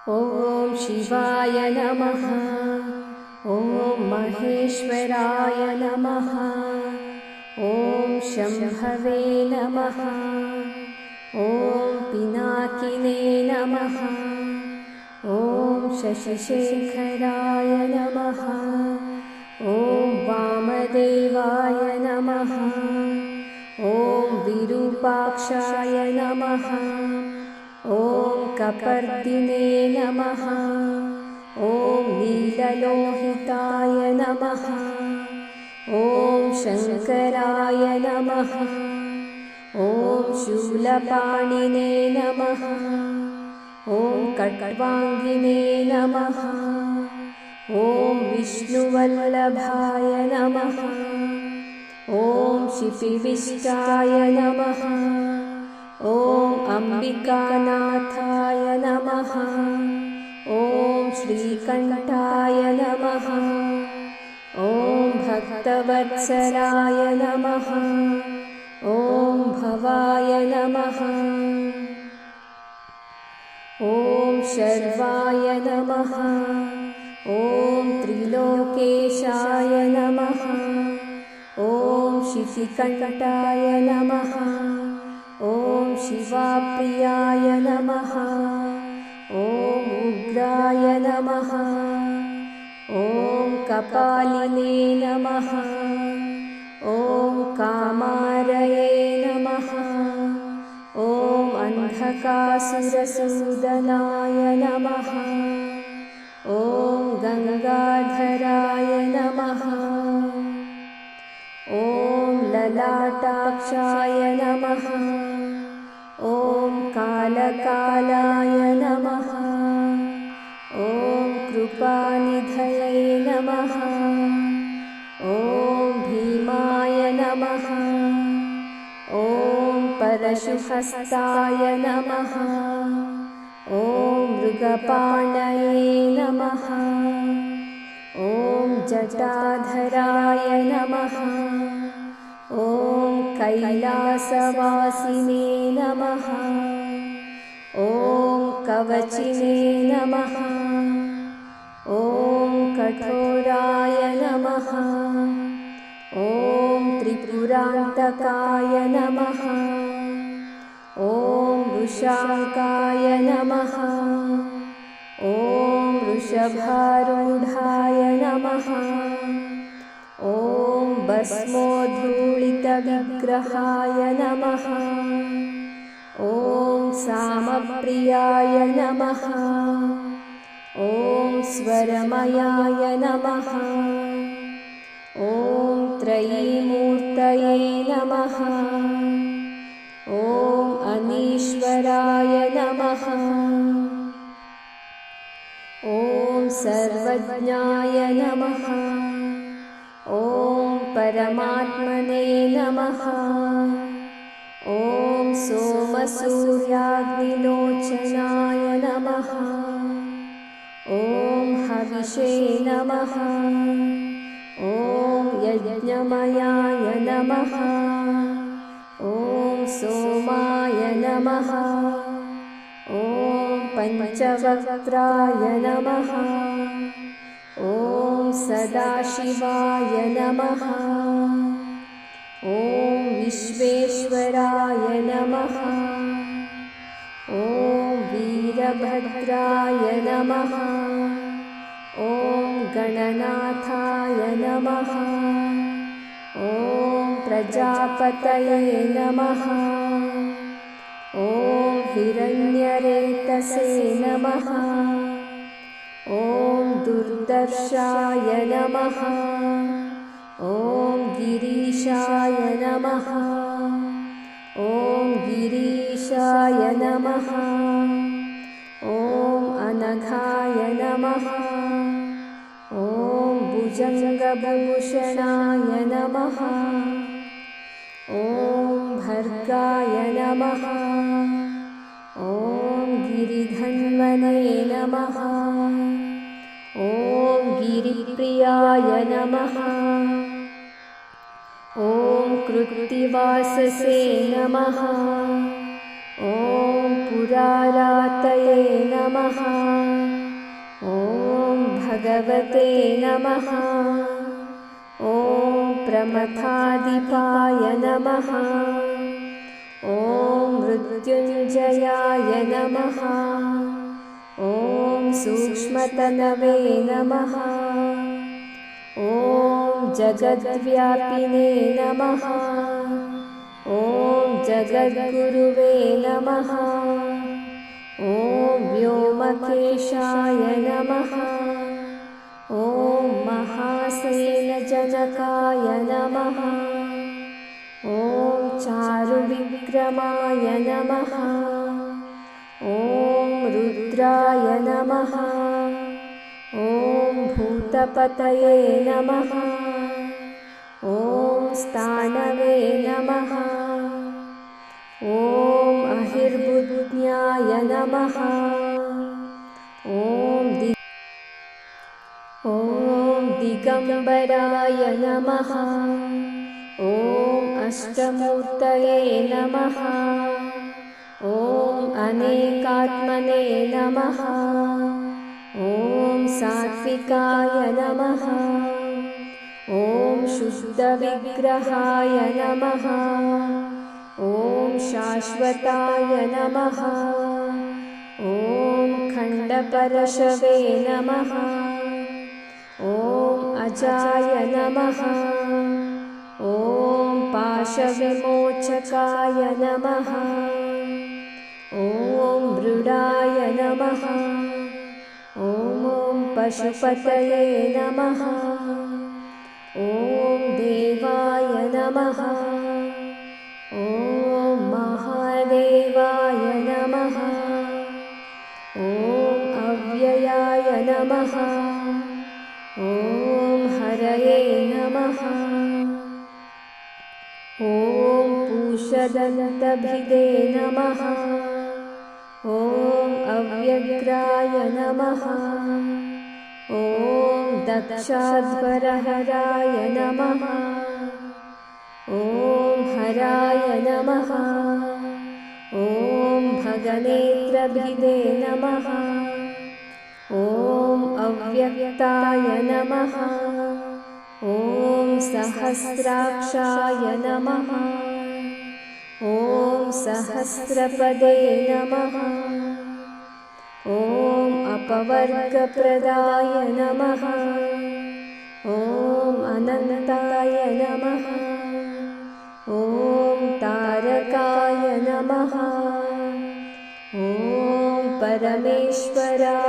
ॐ शिवाय नमः। ॐ महेश्वराय नमः। ॐ शम्भवे नमः। ॐ पिनाकिने नमः। ॐ शशिशेखराय नमः। ॐ वामदेवाय नमः। ॐ विरूपाक्षाय नमः। ॐ कपर्दिने नमः। ॐ नीललोहिताय नमः। ॐ शङ्कराय नमः। ॐ शूलपाणिने नमः। ॐ कट्वाङ्गिने नमः। ॐ विष्णुवल्लभाय नमः। ॐ शिपिविष्टाय नमः। ॐ अम्बिकानाथाय नमः। ॐ श्रीकण्ठाय नमः। ॐ भक्तवत्सलाय नमः। ॐ भवाय नमः। ॐ शर्वाय नमः। ॐ त्रिलोकेशाय नमः। ॐ शिशिकण्ठाय नमः। ॐ शिवाप्रियाय नमः। ॐ उग्राय नमः। ॐ कपालिने नमः। ॐ कामारये नमः। ॐ अन्धकासुरसूदनाय नमः। ॐ गङ्गाधराय नमः। ॐ ललाटाक्षाय नमः। ॐ कालकालाय नमः। ॐ कृपानिधये नमः। ॐ भीमाय नमः। ॐ परशुहस्ताय नमः। ॐ मृगपाणये नमः। ॐ जटाधराय नमः। ॐ कैलासवासिने नमः। ॐ कवचिने नमः। ॐ कठोराय नमः। ॐ त्रिपुरान्तकाय नमः। ॐ वृषाङ्काय नमः। ॐ वृषभारूढाय नमः। ॐ भस्मोद्धूलितविग्रहाय नमः। ॐ सामप्रियाय नमः। ॐ स्वरमयाय नमः। ॐ त्रयीमूर्तये नमः। ॐ अनीश्वराय नमः। ॐ सर्वज्ञाय नमः। ॐ परमात्मने नमः। ॐ सोमसूर्याग्निलोचनाय नमः। ॐ हविषे नमः। ॐ यज्ञमयाय नमः। ॐ सोमाय नमः। ॐ पञ्चवक्त्राय नमः। ॐ सदाशिवाय नमः। ॐ विश्वेश्वराय नमः। ॐ वीरभद्राय नमः। ॐ गणनाथाय नमः। ॐ प्रजापतये नमः। ॐ हिरण्यरेतसे नमः। ॐ दुर्दर्शाय नमः। ॐ गिरीशाय नमः। ॐ गिरीशाय नमः। ॐ अनघाय नमः। ॐ भुजङ्गभूषणाय नमः। ॐ भर्गाय नमः। ॐ गिरिधन्वने नमः। ॐ गिरिप्रियाय नमः। ॐ कृत्तिवाससे नमः। ॐ पुरारातये नमः। भगवते नमः। ॐ प्रमथाधिपाय नमः। ॐ मृत्युञ्जयाय नमः। ॐ सूक्ष्मतनवे नमः। ॐ जगद्व्यापिने नमः। ॐ जगद्गुरुवे नमः। ॐ व्योमकेशाय नमः। ॐ महासेनजनकाय नमः। ॐ चारुविक्रमाय नमः। ॐ रुद्राय नमः। ॐ भूतपतये नमः। ॐ स्थानवे नमः। ॐ अहिर्बुद्ध्याय नमः। ॐ दिगम्बराय नमः। ॐ अष्टमूर्तये नमः। ॐ अनेकात्मने नमः। ॐ सात्विकाय नमः। ॐ शुद्धविग्रहाय नमः। ॐ शाश्वताय नमः। ॐ खण्डपरशवे नमः। ॐ अजाय नमः। ॐ पाशविमोचकाय नमः। ॐ मृडाय नमः। ॐ पशुपतये नमः। ॐ देवाय नमः। ॐ महादेवाय नमः। ॐ अव्ययाय नमः। ॐ हरये नमः। ॐ पूषदन्तभिदे नमः। ॐ अव्यग्राय नमः। ॐ दक्षाध्वरहराय नमः। ॐ हराय नमः। ॐ भगनेत्रभिदे नमः। ॐ अव्यक्ताय नमः। ॐ सहस्राक्षाय नमः। ॐ सहस्रपदे नमः। ॐ अपवर्गप्रदाय नमः। ॐ अनन्ताय नमः। ॐ तारकाय नमः। ॐ परमेश्वराय